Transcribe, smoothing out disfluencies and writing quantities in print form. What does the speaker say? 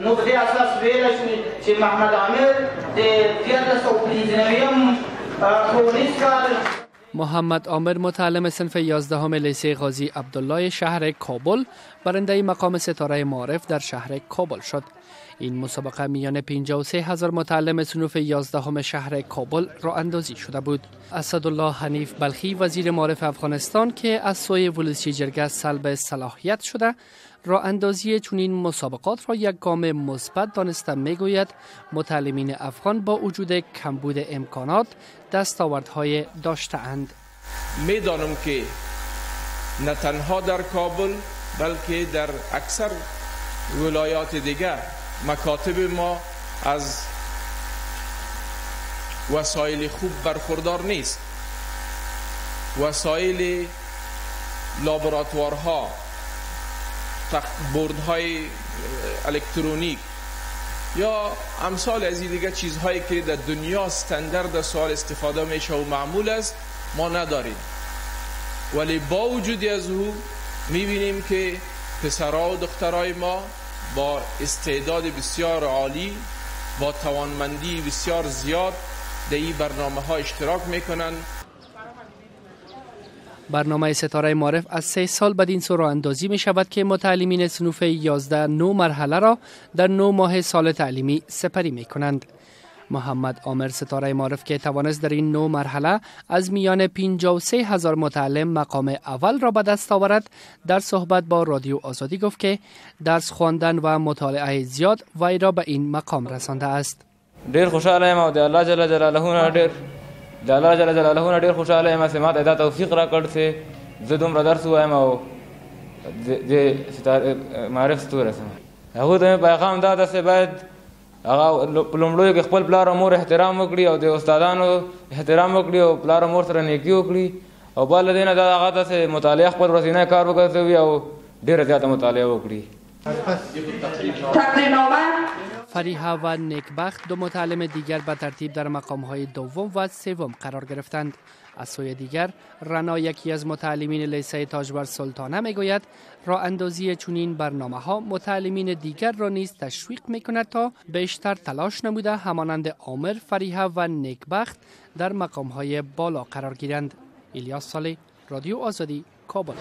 نو په دې اساس ویل شو چې محمد عامر د 1315 محمد عامر متعلم صنف 11 لیسه قاضی عبدالله شهر کابل برنده مقام ستاره معارف در شهر کابل شد. این مسابقه میان 53,000 متعلم صنف 11 شهر کابل راه اندازی شده بود. اسدالله حنیف بلخی وزیر معارف افغانستان که از سوی ولسی جرگه سلب صلاحیت شده راه اندازی چنین مسابقات را یک گام مثبت دانسته میگوید متعلمین افغان با وجود کمبود امکانات دستاوردهای داشته‌اند. میدانم که نه تنها در کابل بلکه در اکثر ولایات دیگر مکاتب ما از وسایل خوب برخوردار نیست. وسایل لابراتوارها، بردهای الکترونیک یا امثال از این دیگه چیزهایی که در دنیا استاندارد سال استفاده میشه و معمول است ما نداریم. ولی با وجود از او میبینیم که پسرها و دخترای ما با استعداد بسیار عالی، با توانمندی بسیار زیاد در این برنامه ها اشتراک میکنن. برنامه ستاره معارف از 3 سال بدین سو راه اندازی می شود که متعلمین صنوف 11 9 مرحله را در 9 ماه سال تعلیمی سپری می کنند. محمد عامر ستاره معارف که توانست در این 9 مرحله از میان 53,000 متعلم مقام اول را به دست آورد، در صحبت با رادیو آزادی گفت که درس خواندن و مطالعه زیاد وی را به این مقام رسانده است. ډیر خوشاله یم او د الله جل جلاله ډیر خوشاله یم چې ما ته دا توفیق راکړ چې زه دومره درس ووایم او د معارف ته ورسم. هغوی ته مې پیغام دا ده چې باید هغه په لومړیو کې خپل پلار او مور احترام وکړي او د استادانو احترام وکړي او پلار او مور سره نیکي وکړي او بل له دې نه دا هغه ته چې مطالعه خپل ورځنی کار وګرځوي او ډېره زیاته مطالعه وکړي. فریحه و نیکبخت 2 متعلم دیگر به ترتیب در مقام‌های دوم و سوم قرار گرفتند. از سوی دیگر رنا یکی از متعلمین لیسه تاجور سلطانه میگوید راه اندازی چنین برنامه‌ها متعلمین دیگر را نیز تشویق میکند تا بیشتر تلاش نموده همانند عامر، فریحه و نیکبخت در مقام‌های بالا قرار گیرند. الیاس صالح، رادیو آزادی، کابل.